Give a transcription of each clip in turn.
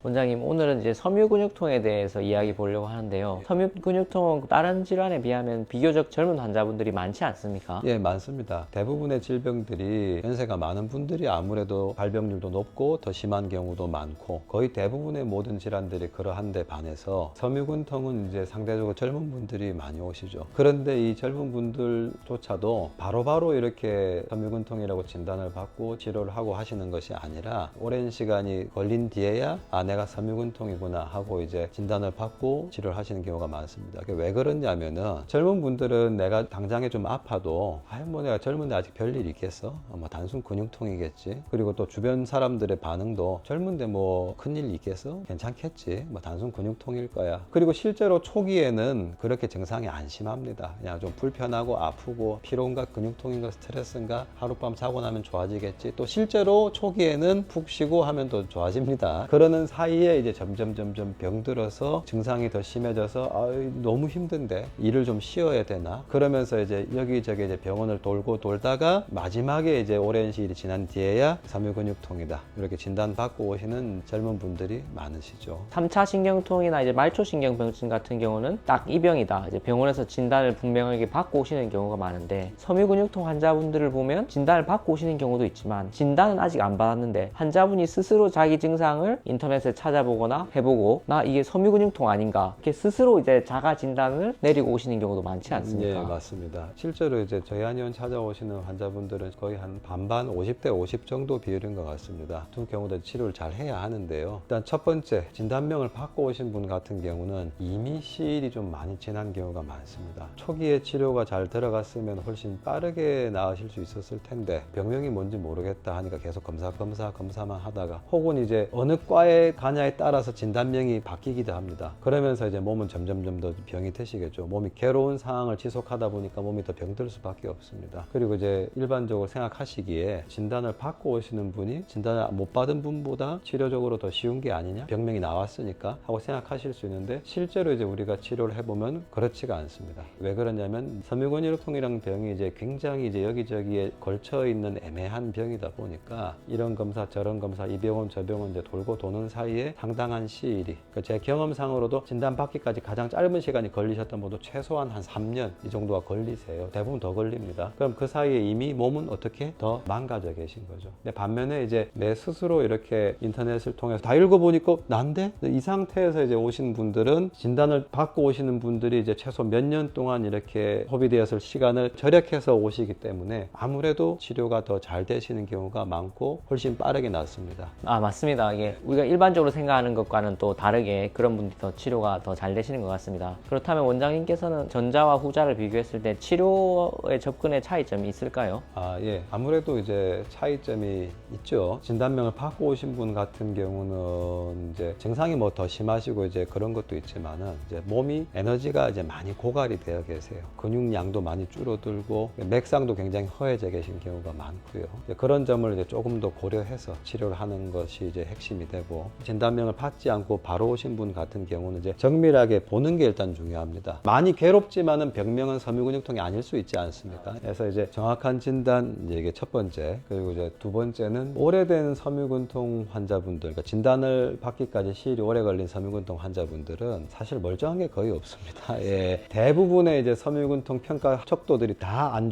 원장님, 오늘은 이제 섬유근육통에 대해서 이야기 보려고 하는데요. 섬유근육통은 다른 질환에 비하면 비교적 젊은 환자분들이 많지 않습니까? 예, 많습니다. 대부분의 질병들이 연세가 많은 분들이 아무래도 발병률도 높고 더 심한 경우도 많고 거의 대부분의 모든 질환들이 그러한데 반해서 섬유근통은 이제 상대적으로 젊은 분들이 많이 오시죠. 그런데 이 젊은 분들조차도 바로바로 이렇게 섬유근통이라고 진단을 받고 치료를 하고 하시는 것이 아니라 오랜 시간이 걸린 뒤에야 내가 섬유근통이구나 하고 이제 진단을 받고 치료를 하시는 경우가 많습니다. 왜 그러냐면은 젊은 분들은 내가 당장에 좀 아파도 뭐 내가 젊은데 아직 별일 있겠어? 뭐 단순 근육통이겠지. 그리고 또 주변 사람들의 반응도 젊은데 뭐 큰일 있겠어? 괜찮겠지. 뭐 단순 근육통일 거야. 그리고 실제로 초기에는 그렇게 증상이 안 심합니다. 그냥 좀 불편하고 아프고 피로인가 근육통인가 스트레스인가 하룻밤 자고 나면 좋아지겠지. 또 실제로 초기에는 푹 쉬고 하면 또 좋아집니다. 그러는 사이에 이제 점점 병들어서 증상이 더 심해져서 너무 힘든데 일을 좀 쉬어야 되나? 그러면서 이제 여기저기 이제 병원을 돌다가 마지막에 이제 오랜 시일이 지난 뒤에야 섬유근육통이다 이렇게 진단받고 오시는 젊은 분들이 많으시죠. 3차 신경통이나 이제 말초신경병증 같은 경우는 딱 이 병이다. 이제 병원에서 진단을 분명하게 받고 오시는 경우가 많은데 섬유근육통 환자분들을 보면 진단을 받고 오시는 경우도 있지만 진단은 아직 안 받았는데 환자분이 스스로 자기 증상을 인터넷에 찾아보거나 해보고 나 이게 섬유근육통 아닌가 이렇게 스스로 이제 자가 진단을 내리고 오시는 경우도 많지 않습니까? 예, 맞습니다. 실제로 이제 저희 한의원 찾아오시는 환자분들은 거의 한 반반 50대 50 정도 비율인 것 같습니다. 두 경우도 치료를 잘 해야 하는데요. 일단 첫 번째 진단명을 받고 오신 분 같은 경우는 이미 시일이 좀 많이 지난 경우가 많습니다. 초기에 치료가 잘 들어갔으면 훨씬 빠르게 나으실 수 있었을 텐데 병명이 뭔지 모르겠다 하니까 계속 검사만 하다가 혹은 이제 어느 과에 가냐에 따라서 진단명이 바뀌기도 합니다. 그러면서 이제 몸은 점점 더 병이 드시겠죠. 몸이 괴로운 상황을 지속하다 보니까 몸이 더 병들 수밖에 없습니다. 그리고 이제 일반적으로 생각하시기에 진단을 받고 오시는 분이 진단을 못 받은 분보다 치료적으로 더 쉬운 게 아니냐? 병명이 나왔으니까 하고 생각하실 수 있는데 실제로 이제 우리가 치료를 해보면 그렇지가 않습니다. 왜 그러냐면 섬유근육통이라는 병이 이제 굉장히 이제 여기저기에 걸쳐 있는 애매한 병이다 보니까 이런 검사 저런 검사 이 병원 저 병원 이제 돌고 도는 사이에 상당한 시일이 그러니까 제 경험상으로도 진단받기까지 가장 짧은 시간이 걸리셨던 분도 최소한 한 3년 이 정도가 걸리세요. 대부분 더 걸립니다. 그럼 그 사이에 이미 몸은 어떻게 더 망가져 계신 거죠. 근데 반면에 이제 내 스스로 이렇게 인터넷을 통해서 다 읽어보니까 난데? 이 상태에서 이제 오신 분들은 진단을 받고 오시는 분들이 이제 최소 몇 년 동안 이렇게 소비되었을 시간을 절약해서 오시기 때문에 아무래도 치료가 더 잘 되시는 경우가 많고 훨씬 빠르게 낫습니다. 맞습니다. 이게 우리가 일반적으로 생각하는 것과는 또 다르게 그런 분들이 더 치료가 더 잘 되시는 것 같습니다. 그렇다면 원장님께서는 전자와 후자를 비교했을 때 치료의 접근의 차이점이 있을까요? 예. 아무래도 이제 차이점이 있죠. 진단명을 받고 오신 분 같은 경우는 이제 증상이 뭐 더 심하시고 이제 그런 것도 있지만은 이제 몸이 에너지가 이제 많이 고갈이 되어 계세요. 근육량도 많이 줄어들고 맥상도 굉장히 허해져 계신 경우가 많고요. 그런 점을 이제 조금 더 고려해서 치료를 하는 것이 이제 핵심이 되고 진단명을 받지 않고 바로 오신 분 같은 경우는 이제 정밀하게 보는 게 일단 중요합니다. 많이 괴롭지만은 병명은 섬유근육통이 아닐 수 있지 않습니까? 그래서 이제 정확한 진단 이게 첫 번째 그리고 이제 두 번째는 오래된 섬유근통 환자분들 그러니까 진단을 받기까지 시일이 오래 걸린 섬유근통 환자분들은 사실 멀쩡한 게 거의 없습니다. 예. 대부분의 이제 섬유근통 평가 척도들이 다 안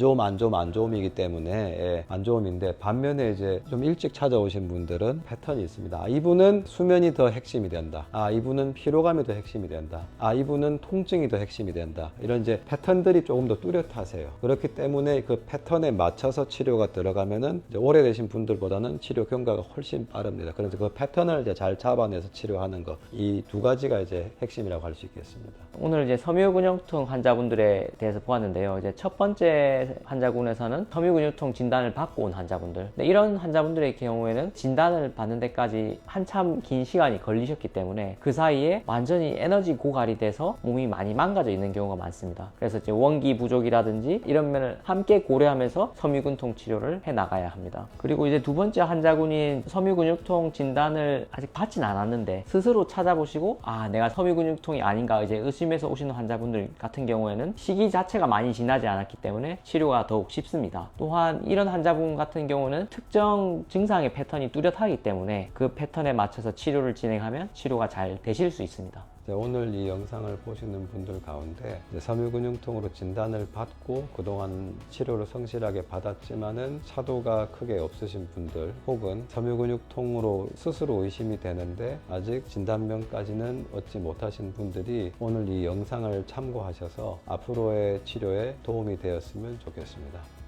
좋음이기 때문에 안 좋음인데 반면에 이제 좀 일찍 찾아오신 분들은 패턴이 있습니다. 이분은 수면이 더 핵심이 된다. 이분은 피로감이 더 핵심이 된다. 이분은 통증이 더 핵심이 된다. 이런 이제 패턴들이 조금 더 뚜렷하세요. 그렇기 때문에 그 패턴에 맞춰서 치료가 들어가면은 이제 오래되신 분들보다는 치료 경과가 훨씬 빠릅니다. 그래서 그 패턴을 이제 잘 잡아내서 치료하는 거, 이 두 가지가 이제 핵심이라고 할 수 있겠습니다. 오늘 이제 섬유근육통 환자분들에 대해서 보았는데요. 이제 첫 번째 환자군에서는 섬유근육통 진단을 받고 온 환자분들. 근데 이런 환자분들의 경우에는 진단을 받는 데까지 한참 긴 시간이 걸리셨기 때문에 그 사이에 완전히 에너지 고갈이 돼서 몸이 많이 망가져 있는 경우가 많습니다. 그래서 이제 원기 부족이라든지 이런 면을 함께 고려하면서 섬유근통 치료를 해 나가야 합니다. 그리고 이제 두 번째 환자군인 섬유근육통 진단을 아직 받진 않았는데 스스로 찾아보시고 내가 섬유근육통이 아닌가 이제 의심해서 오시는 환자분들 같은 경우에는 시기 자체가 많이 지나지 않았기 때문에 치료가 더욱 쉽습니다. 또한 이런 환자분 같은 경우는 특정 증상의 패턴이 뚜렷하기 때문에 그 패턴에 맞춰서 치료를 진행하면 치료가 잘 되실 수 있습니다. 오늘 이 영상을 보시는 분들 가운데 섬유근육통으로 진단을 받고 그동안 치료를 성실하게 받았지만은 차도가 크게 없으신 분들, 혹은 섬유근육통으로 스스로 의심이 되는데 아직 진단명까지는 얻지 못하신 분들이 오늘 이 영상을 참고하셔서 앞으로의 치료에 도움이 되었으면 좋겠습니다.